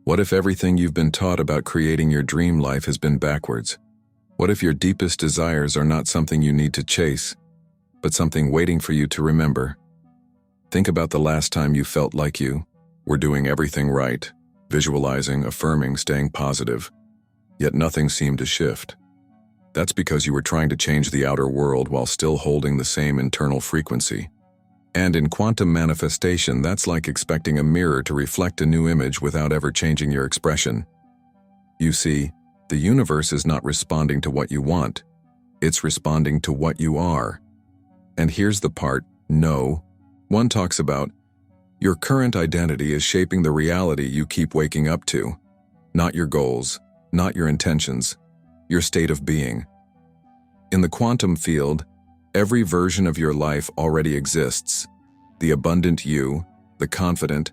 What if everything you've been taught about creating your dream life has been backwards? What if your deepest desires are not something you need to chase, but something waiting for you to remember? Think about the last time you felt like you were doing everything right, visualizing, affirming, staying positive, yet nothing seemed to shift. That's because you were trying to change the outer world while still holding the same internal frequency. And in quantum manifestation, that's like expecting a mirror to reflect a new image without ever changing your expression. You see, the universe is not responding to what you want. It's responding to what you are. And here's the part, no. One talks about, your current identity is shaping the reality you keep waking up to. Not your goals, not your intentions, your state of being. In the quantum field, every version of your life already exists. The abundant you, the confident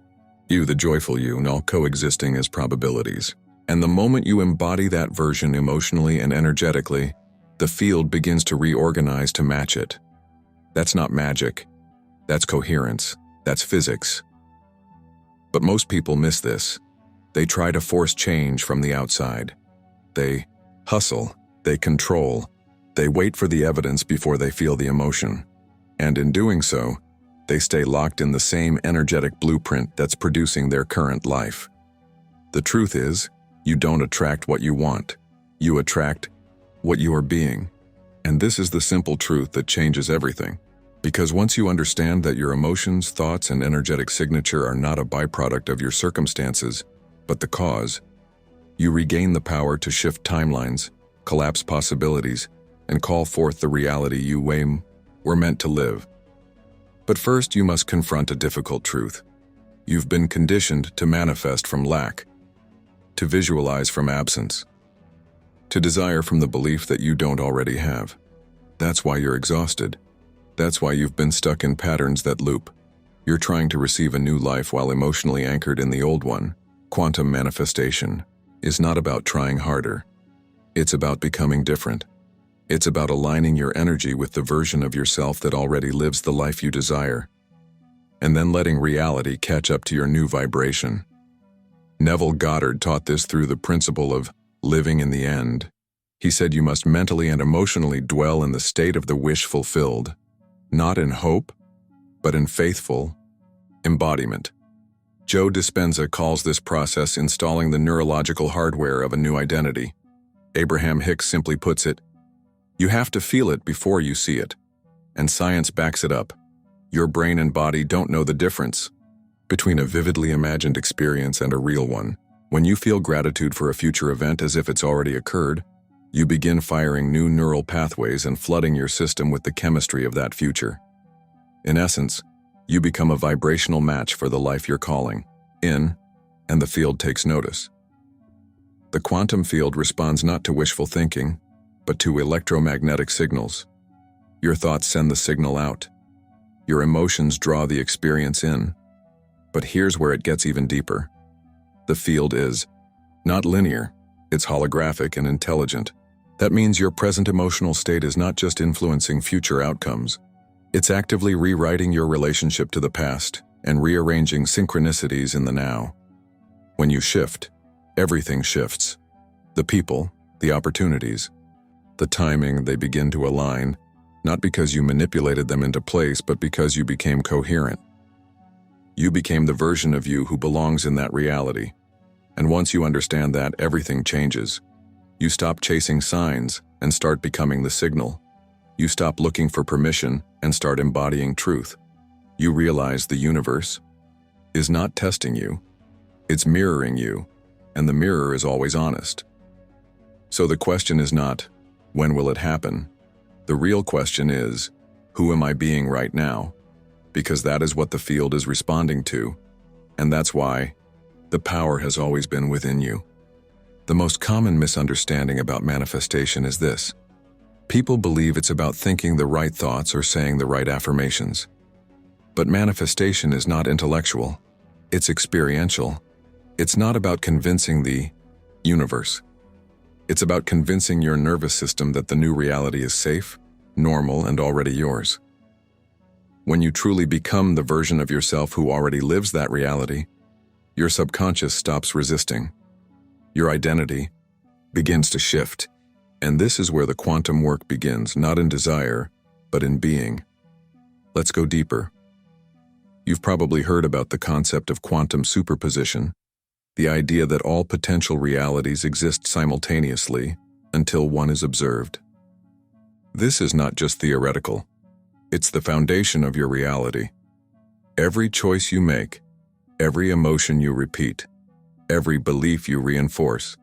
you, the joyful you, and all coexisting as probabilities. And the moment you embody that version emotionally and energetically, the field begins to reorganize to match it. That's not magic. That's coherence. That's physics. But most people miss this. They try to force change from the outside. They hustle, they control, they wait for the evidence before they feel the emotion. And in doing so, they stay locked in the same energetic blueprint that's producing their current life. The truth is, you don't attract what you want. You attract what you are being. And this is the simple truth that changes everything. Because once you understand that your emotions, thoughts, and energetic signature are not a byproduct of your circumstances, but the cause, you regain the power to shift timelines, collapse possibilities, and call forth the reality you were meant to live. But first, you must confront a difficult truth. You've been conditioned to manifest from lack, to visualize from absence, to desire from the belief that you don't already have. That's why you're exhausted. That's why you've been stuck in patterns that loop. You're trying to receive a new life while emotionally anchored in the old one. Quantum manifestation is not about trying harder. It's about becoming different. It's about aligning your energy with the version of yourself that already lives the life you desire, and then letting reality catch up to your new vibration. Neville Goddard taught this through the principle of living in the end. He said you must mentally and emotionally dwell in the state of the wish fulfilled, not in hope, but in faithful embodiment. Joe Dispenza calls this process installing the neurological hardware of a new identity. Abraham Hicks simply puts it, you have to feel it before you see it. And science backs it up. Your brain and body don't know the difference between a vividly imagined experience and a real one. When you feel gratitude for a future event as if it's already occurred, you begin firing new neural pathways and flooding your system with the chemistry of that future. In essence, you become a vibrational match for the life you're calling in, and the field takes notice. The quantum field responds not to wishful thinking, but to electromagnetic signals. Your thoughts send the signal out. Your emotions draw the experience in. But here's where it gets even deeper. The field is not linear, it's holographic and intelligent. That means your present emotional state is not just influencing future outcomes. It's actively rewriting your relationship to the past and rearranging synchronicities in the now. When you shift, everything shifts. The people, the opportunities, the timing, they begin to align, not because you manipulated them into place, but because you became coherent. You became the version of you who belongs in that reality. And once you understand that, everything changes. You stop chasing signs and start becoming the signal. You stop looking for permission and start embodying truth. You realize the universe is not testing you, it's mirroring you, and the mirror is always honest. So the question is not, when will it happen? The real question is, who am I being right now? Because that is what the field is responding to, and that's why the power has always been within you. The most common misunderstanding about manifestation is this. People believe it's about thinking the right thoughts or saying the right affirmations. But manifestation is not intellectual. It's experiential. It's not about convincing the universe. It's about convincing your nervous system that the new reality is safe, normal, and already yours. When you truly become the version of yourself who already lives that reality, Your subconscious stops resisting. Your identity begins to shift. And this is where the quantum work begins, not in desire, but in being. Let's go deeper. You've probably heard about the concept of quantum superposition, the idea that all potential realities exist simultaneously until one is observed. This is not just theoretical. It's the foundation of your reality. Every choice you make, every emotion you repeat, every belief you reinforce,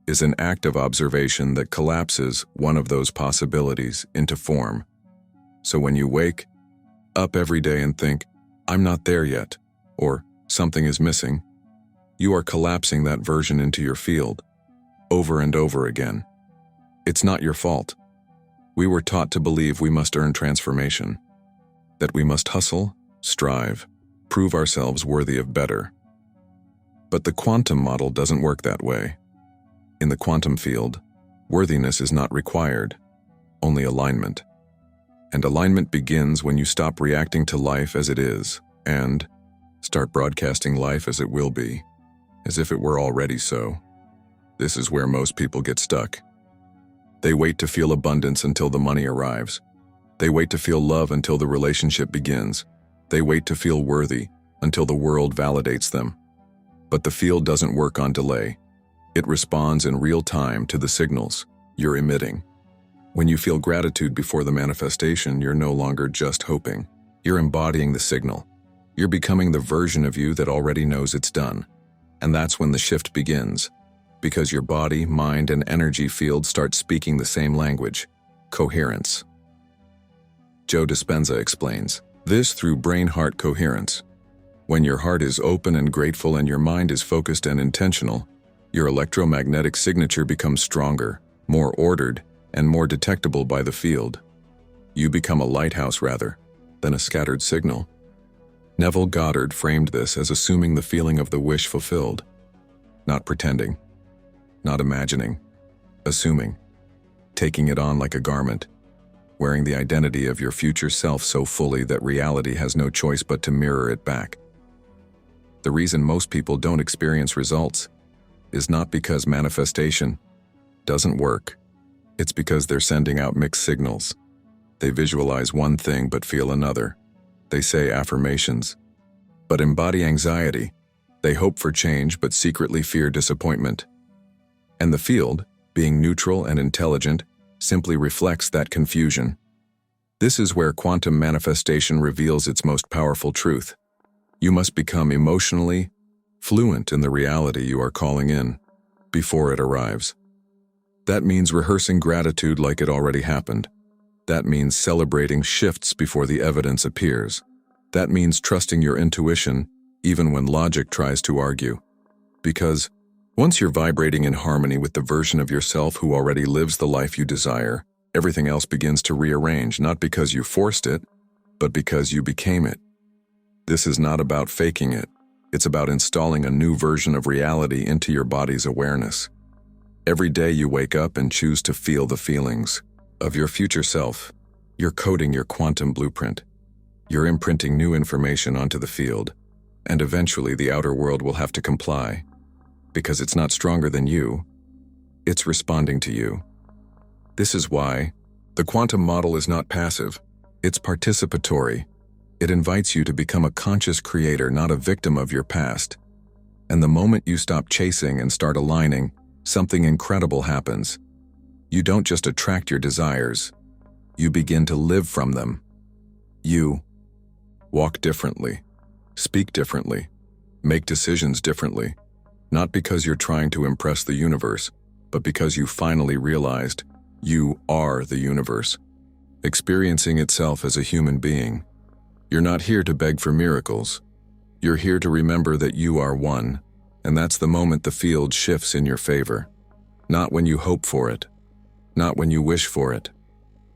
is an act of observation that collapses one of those possibilities into form. So when you wake up every day and think, "I'm not there yet," or "something is missing," you are collapsing that version into your field, over and over again. It's not your fault. We were taught to believe we must earn transformation, that we must hustle, strive, prove ourselves worthy of better. But the quantum model doesn't work that way. In the quantum field, worthiness is not required, only alignment. And alignment begins when you stop reacting to life as it is and start broadcasting life as it will be, as if it were already so. This is where most people get stuck. They wait to feel abundance until the money arrives. They wait to feel love until the relationship begins. They wait to feel worthy until the world validates them. But the field doesn't work on delay. It responds in real time to the signals you're emitting. When you feel gratitude before the manifestation, you're no longer just hoping. You're embodying the signal. You're becoming the version of you that already knows it's done. And that's when the shift begins, because your body, mind, and energy field start speaking the same language: coherence. Joe Dispenza explains this through brain-heart coherence. When your heart is open and grateful and your mind is focused and intentional, your electromagnetic signature becomes stronger, more ordered, and more detectable by the field. You become a lighthouse rather than a scattered signal. Neville Goddard framed this as assuming the feeling of the wish fulfilled. Not pretending, not imagining, assuming, taking it on like a garment, wearing the identity of your future self so fully that reality has no choice but to mirror it back. The reason most people don't experience results is not because manifestation doesn't work. It's because they're sending out mixed signals. They visualize one thing but feel another. They say affirmations, but embody anxiety. They hope for change but secretly fear disappointment. And the field, being neutral and intelligent, simply reflects that confusion. This is where quantum manifestation reveals its most powerful truth. You must become emotionally fluent in the reality you are calling in before it arrives. That means rehearsing gratitude like it already happened. That means celebrating shifts before the evidence appears. That means trusting your intuition even when logic tries to argue. Because once you're vibrating in harmony with the version of yourself who already lives the life you desire, everything else begins to rearrange, not because you forced it, but because you became it. This is not about faking it. It's about installing a new version of reality into your body's awareness. Every day you wake up and choose to feel the feelings of your future self. You're coding your quantum blueprint. You're imprinting new information onto the field, and eventually the outer world will have to comply, because it's not stronger than you. It's responding to you. This is why the quantum model is not passive. It's participatory. It invites you to become a conscious creator, not a victim of your past. And the moment you stop chasing and start aligning, something incredible happens. You don't just attract your desires, you begin to live from them. You walk differently, speak differently, make decisions differently, not because you're trying to impress the universe, but because you finally realized you are the universe, experiencing itself as a human being. You're not here to beg for miracles. You're here to remember that you are one, and that's the moment the field shifts in your favor. Not when you hope for it, not when you wish for it,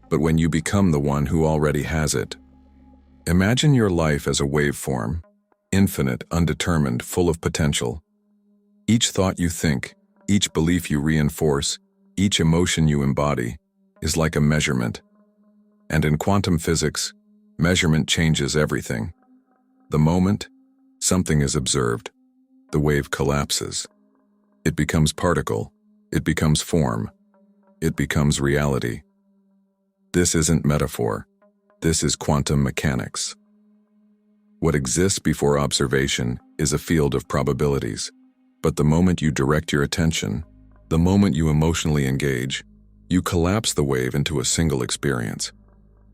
but when you become the one who already has it. Imagine your life as a waveform, infinite, undetermined, full of potential. Each thought you think, each belief you reinforce, each emotion you embody is like a measurement. And in quantum physics, measurement changes everything. The moment something is observed, the wave collapses. It becomes particle. It becomes form. It becomes reality. This isn't metaphor. This is quantum mechanics. What exists before observation is a field of probabilities. But the moment you direct your attention, the moment you emotionally engage, you collapse the wave into a single experience.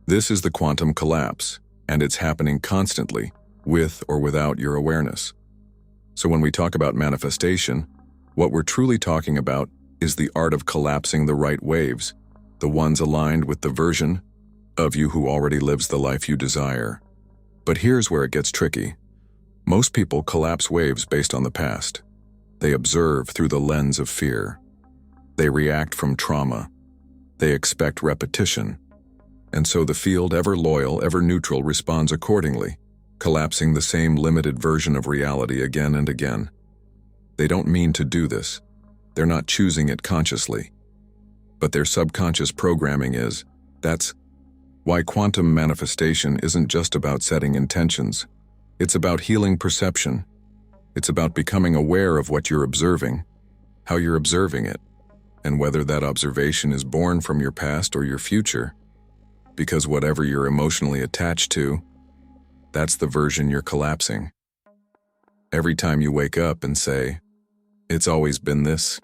This is the quantum collapse, and it's happening constantly, with or without your awareness. So when we talk about manifestation, what we're truly talking about is the art of collapsing the right waves, the ones aligned with the version of you who already lives the life you desire. But here's where it gets tricky. Most people collapse waves based on the past. They observe through the lens of fear. They react from trauma. They expect repetition. And so the field, ever loyal, ever neutral, responds accordingly, collapsing the same limited version of reality again and again. They don't mean to do this. They're not choosing it consciously. But their subconscious programming is. That's why quantum manifestation isn't just about setting intentions. It's about healing perception. It's about becoming aware of what you're observing, how you're observing it, and whether that observation is born from your past or your future. Because whatever you're emotionally attached to, that's the version you're collapsing. Every time you wake up and say, "It's always been this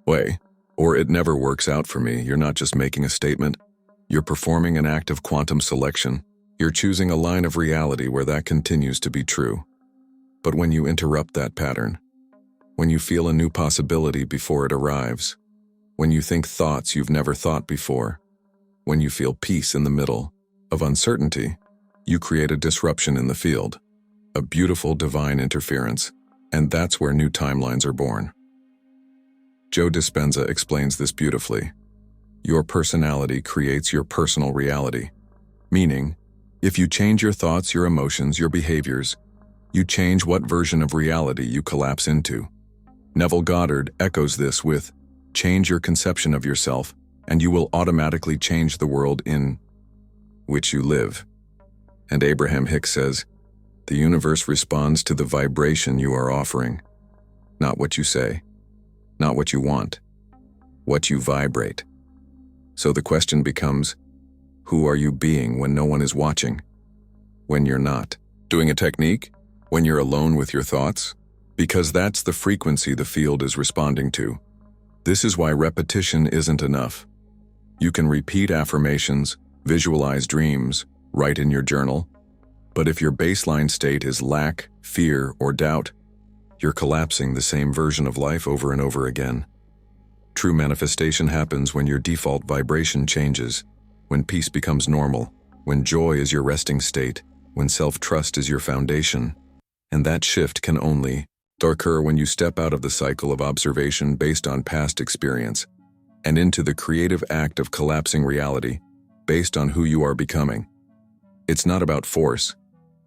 way," or "It never works out for me," you're not just making a statement. You're performing an act of quantum selection. You're choosing a line of reality where that continues to be true. But when you interrupt that pattern, when you feel a new possibility before it arrives, when you think thoughts you've never thought before, when you feel peace in the middle of uncertainty, you create a disruption in the field, a beautiful divine interference, and that's where new timelines are born. Joe Dispenza explains this beautifully. Your personality creates your personal reality. Meaning, if you change your thoughts, your emotions, your behaviors, you change what version of reality you collapse into. Neville Goddard echoes this with, "Change your conception of yourself, and you will automatically change the world in which you live." And Abraham Hicks says, "The universe responds to the vibration you are offering, not what you say, not what you want, what you vibrate." So the question becomes, who are you being when no one is watching? When you're not doing a technique? When you're alone with your thoughts? Because that's the frequency the field is responding to. This is why repetition isn't enough. You can repeat affirmations, visualize dreams, write in your journal, but if your baseline state is lack, fear, or doubt, you're collapsing the same version of life over and over again. True manifestation happens when your default vibration changes, when peace becomes normal, when joy is your resting state, when self-trust is your foundation. And that shift can only occur when you step out of the cycle of observation based on past experience and into the creative act of collapsing reality based on who you are becoming. It's not about force,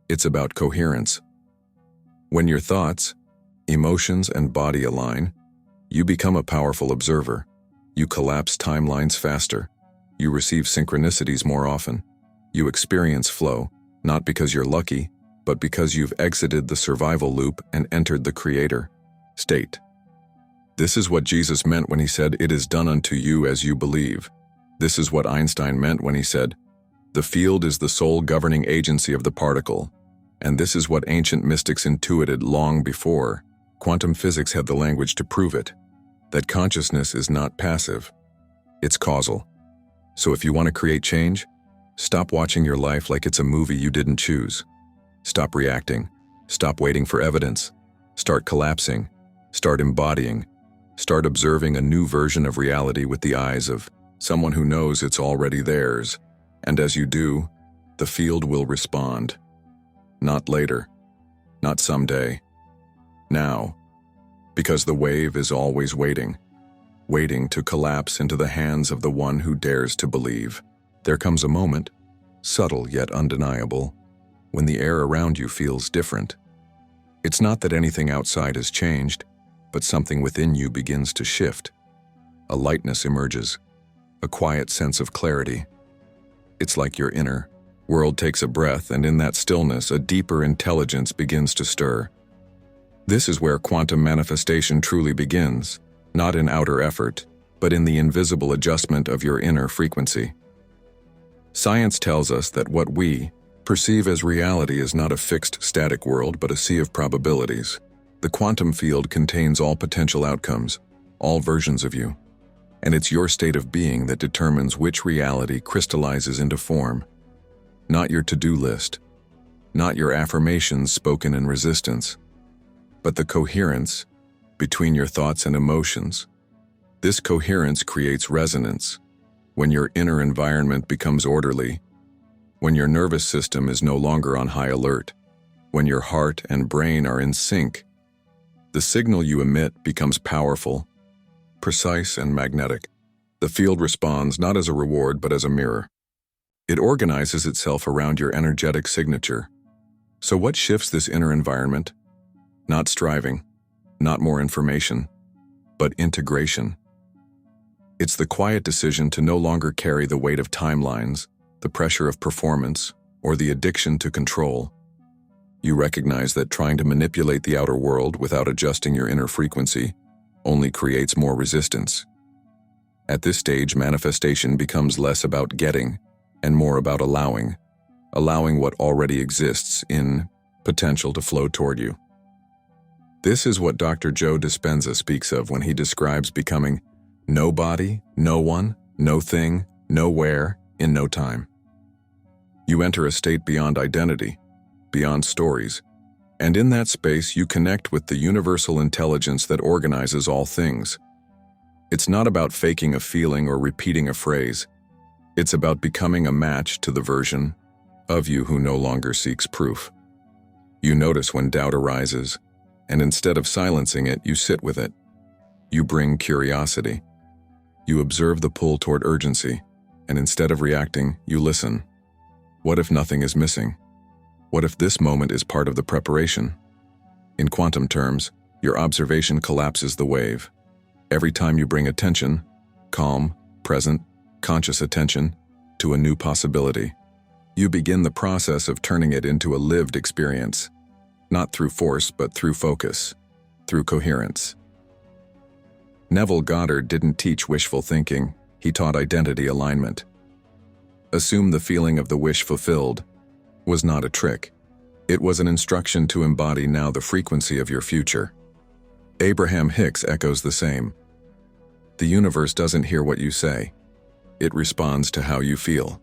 it's about coherence. When your thoughts, emotions, and body align, you become a powerful observer. You collapse timelines faster. You receive synchronicities more often. You experience flow, not because you're lucky, but because you've exited the survival loop and entered the creator state. This is what Jesus meant when he said, "It is done unto you as you believe." This is what Einstein meant when he said, "The field is the sole governing agency of the particle." And this is what ancient mystics intuited long before quantum physics had the language to prove it, that consciousness is not passive, it's causal. So if you want to create change, stop watching your life like it's a movie you didn't choose. Stop reacting. Stop waiting for evidence. Start collapsing. Start embodying. Start observing a new version of reality with the eyes of someone who knows it's already theirs. And as you do, the field will respond. Not later. Not someday. Now. Because the wave is always waiting. Waiting to collapse into the hands of the one who dares to believe. There comes a moment, subtle yet undeniable, when the air around you feels different. It's not that anything outside has changed, but something within you begins to shift. A lightness emerges, a quiet sense of clarity. It's like your inner world takes a breath, and in that stillness, a deeper intelligence begins to stir. This is where quantum manifestation truly begins, not in outer effort, but in the invisible adjustment of your inner frequency. Science tells us that what we perceive as reality is not a fixed, static world, but a sea of probabilities. The quantum field contains all potential outcomes, all versions of you, and it's your state of being that determines which reality crystallizes into form. Not your to-do list, not your affirmations spoken in resistance, but the coherence between your thoughts and emotions. This coherence creates resonance. When your inner environment becomes orderly, when your nervous system is no longer on high alert, when your heart and brain are in sync, the signal you emit becomes powerful, precise, and magnetic. The field responds not as a reward but as a mirror. It organizes itself around your energetic signature. So what shifts this inner environment? Not striving, not more information, but integration. It's the quiet decision to no longer carry the weight of timelines, the pressure of performance, or the addiction to control. You recognize that trying to manipulate the outer world without adjusting your inner frequency only creates more resistance. At this stage, manifestation becomes less about getting and more about allowing what already exists in potential to flow toward you. This is what Dr. Joe Dispenza speaks of when he describes becoming nobody, no one, no thing, nowhere, in no time. You enter a state beyond identity, beyond stories, and in that space you connect with the universal intelligence that organizes all things. It's not about faking a feeling or repeating a phrase. It's about becoming a match to the version of you who no longer seeks proof. You notice when doubt arises, and instead of silencing it, you sit with it. You bring curiosity. You observe the pull toward urgency, and instead of reacting, you listen. What if nothing is missing? What if this moment is part of the preparation? In quantum terms, your observation collapses the wave. Every time you bring attention, calm, present, conscious attention, to a new possibility, you begin the process of turning it into a lived experience, not through force but through focus, through coherence. Neville Goddard didn't teach wishful thinking, he taught identity alignment. Assume the feeling of the wish fulfilled was not a trick. It was an instruction to embody now the frequency of your future. Abraham Hicks echoes the same. The universe doesn't hear what you say. It responds to how you feel.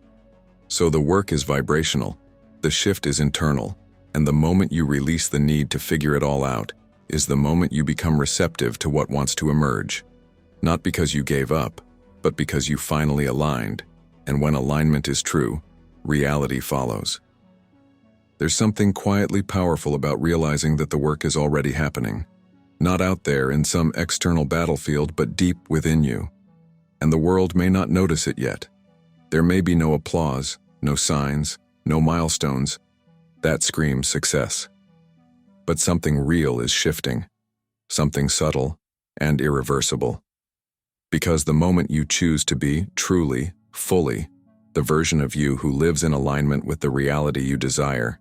So the work is vibrational, the shift is internal, and the moment you release the need to figure it all out is the moment you become receptive to what wants to emerge. Not because you gave up, but because you finally aligned, and when alignment is true, reality follows. There's something quietly powerful about realizing that the work is already happening, not out there in some external battlefield, but deep within you. And the world may not notice it yet. There may be no applause, no signs, no milestones. That screams success. But something real is shifting, something subtle and irreversible. Because the moment you choose to be, truly, fully, the version of you who lives in alignment with the reality you desire,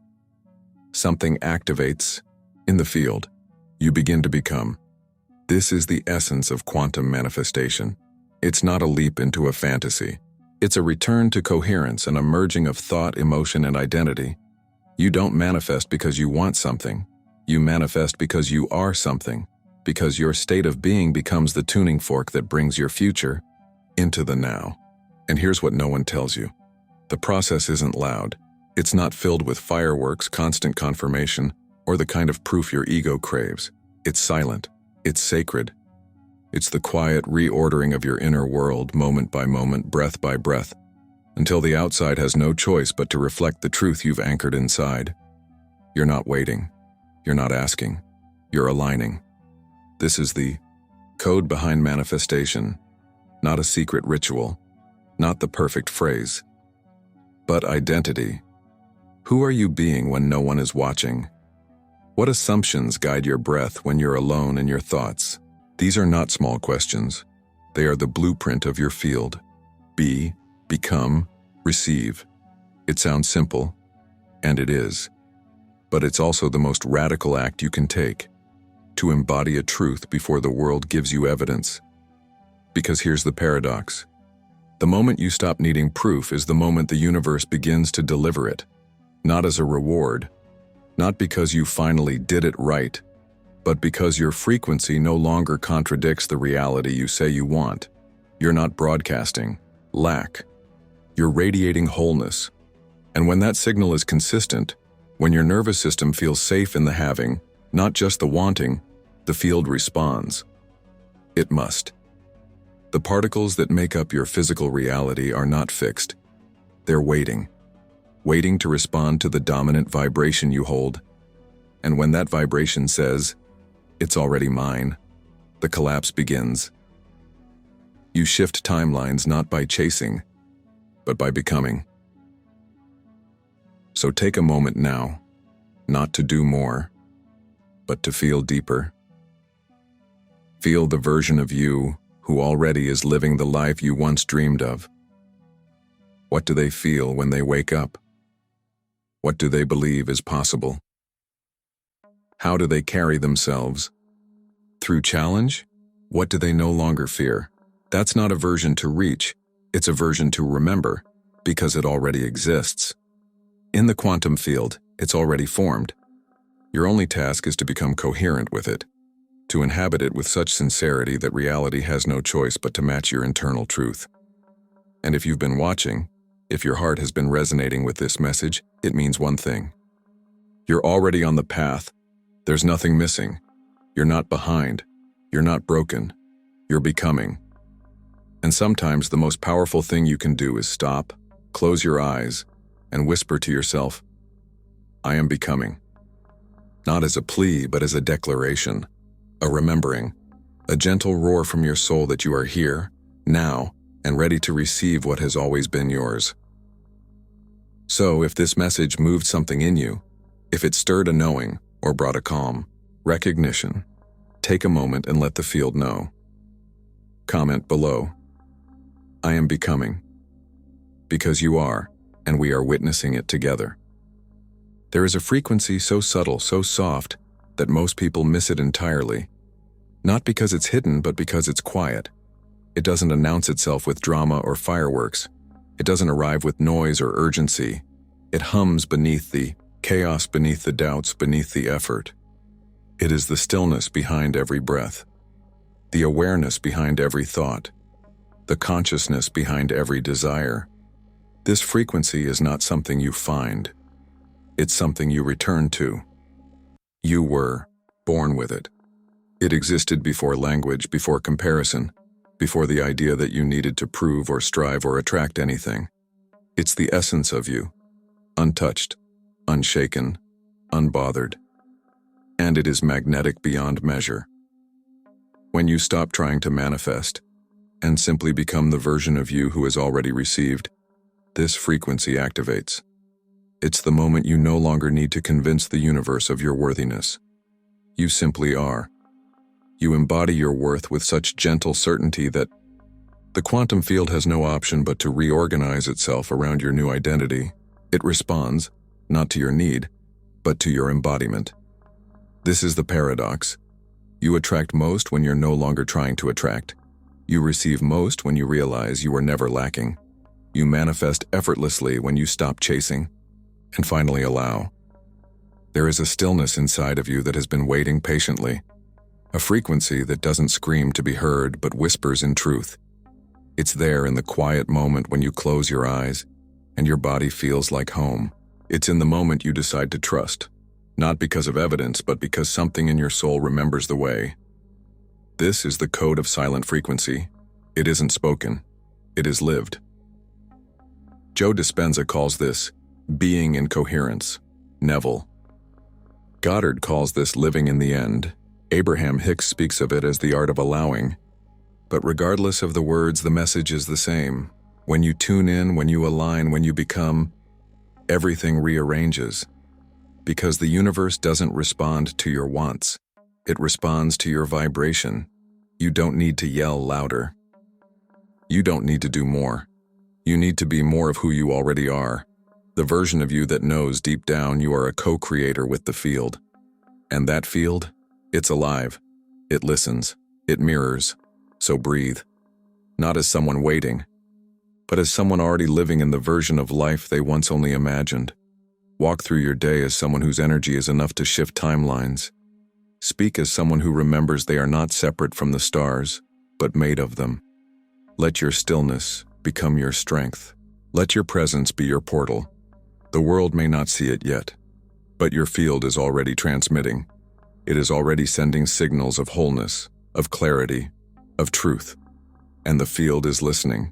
something activates in the field. You begin to become. This is the essence of quantum manifestation. It's not a leap into a fantasy. It's a return to coherence, and a merging of thought, emotion, and identity. You don't manifest because you want something. You manifest because you are something, because your state of being becomes the tuning fork that brings your future into the now. And here's what no one tells you. The process isn't loud. It's not filled with fireworks, constant confirmation, or the kind of proof your ego craves. It's silent. It's sacred. It's the quiet reordering of your inner world, moment by moment, breath by breath, until the outside has no choice but to reflect the truth you've anchored inside. You're not waiting. You're not asking. You're aligning. This is the code behind manifestation, not a secret ritual, not the perfect phrase, but identity. Who are you being when no one is watching? What assumptions guide your breath when you're alone in your thoughts? These are not small questions. They are the blueprint of your field. Be, become, receive. It sounds simple, and it is. But it's also the most radical act you can take. to embody a truth before the world gives you evidence. Because here's the paradox. The moment you stop needing proof is the moment the universe begins to deliver it, not as a reward, not because you finally did it right, but because your frequency no longer contradicts the reality you say you want. You're not broadcasting lack. You're radiating wholeness. And when that signal is consistent, when your nervous system feels safe in the having, not just the wanting, the field responds. It must. The particles that make up your physical reality are not fixed. They're waiting to respond to the dominant vibration you hold. And when that vibration says, "It's already mine," the collapse begins. You shift timelines not by chasing, but by becoming. So take a moment now, not to do more, but to feel deeper. Feel the version of you who already is living the life you once dreamed of. What do they feel when they wake up? What do they believe is possible? How do they carry themselves? Through challenge? What do they no longer fear? That's not a version to reach, it's a version to remember, because it already exists. In the quantum field, it's already formed. Your only task is to become coherent with it, to inhabit it with such sincerity that reality has no choice but to match your internal truth. And if you've been watching, if your heart has been resonating with this message, it means one thing. You're already on the path. There's nothing missing. You're not behind. You're not broken. You're becoming. And sometimes the most powerful thing you can do is stop, close your eyes, and whisper to yourself, "I am becoming." Not as a plea, but as a declaration, a remembering, a gentle roar from your soul that you are here, now, and ready to receive what has always been yours. So, if this message moved something in you, if it stirred a knowing or brought a calm, recognition, take a moment and let the field know. Comment below. I am becoming. Because you are, and we are witnessing it together. There is a frequency so subtle, so soft, that most people miss it entirely. Not because it's hidden, but because it's quiet. It doesn't announce itself with drama or fireworks. It doesn't arrive with noise or urgency. It hums beneath the chaos, beneath the doubts, beneath the effort. It is the stillness behind every breath, the awareness behind every thought, the consciousness behind every desire. This frequency is not something you find. It's something you return to. You were born with it. It existed before language, before comparison, before the idea that you needed to prove or strive or attract anything. It's the essence of you, untouched, unshaken, unbothered. And it is magnetic beyond measure. When you stop trying to manifest and simply become the version of you who has already received, this frequency activates. It's the moment you no longer need to convince the universe of your worthiness. You simply are. You embody your worth with such gentle certainty that the quantum field has no option but to reorganize itself around your new identity. It responds, not to your need, but to your embodiment. This is the paradox. You attract most when you're no longer trying to attract. You receive most when you realize you are never lacking. You manifest effortlessly when you stop chasing. And finally allow. There is a stillness inside of you that has been waiting patiently. A frequency that doesn't scream to be heard but whispers in truth. It's there in the quiet moment when you close your eyes and your body feels like home. It's in the moment you decide to trust. Not because of evidence, but because something in your soul remembers the way. This is the code of silent frequency. It isn't spoken. It is lived. Joe Dispenza calls this being in coherence. Neville Goddard calls this living in the end. Abraham Hicks speaks of it as the art of allowing. But regardless of the words, the message is the same. When you tune in, when you align, when you become, everything rearranges. Because the universe doesn't respond to your wants. It responds to your vibration. You don't need to yell louder. You don't need to do more. You need to be more of who you already are. The version of you that knows deep down you are a co-creator with the field. And that field, It's alive. It listens. It mirrors. So breathe. Not as someone waiting, but as someone already living in the version of life they once only imagined. Walk through your day as someone whose energy is enough to shift timelines. Speak as someone who remembers they are not separate from the stars, but made of them. Let your stillness become your strength. Let your presence be your portal. The world may not see it yet, but your field is already transmitting. It is already sending signals of wholeness, of clarity, of truth. And the field is listening,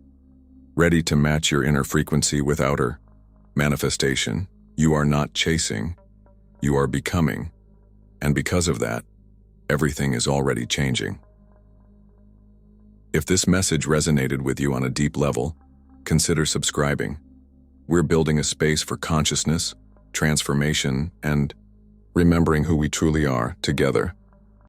ready to match your inner frequency with outer manifestation. You are not chasing, you are becoming. And because of that, everything is already changing. If this message resonated with you on a deep level, consider subscribing. We're building a space for consciousness, transformation, and remembering who we truly are together.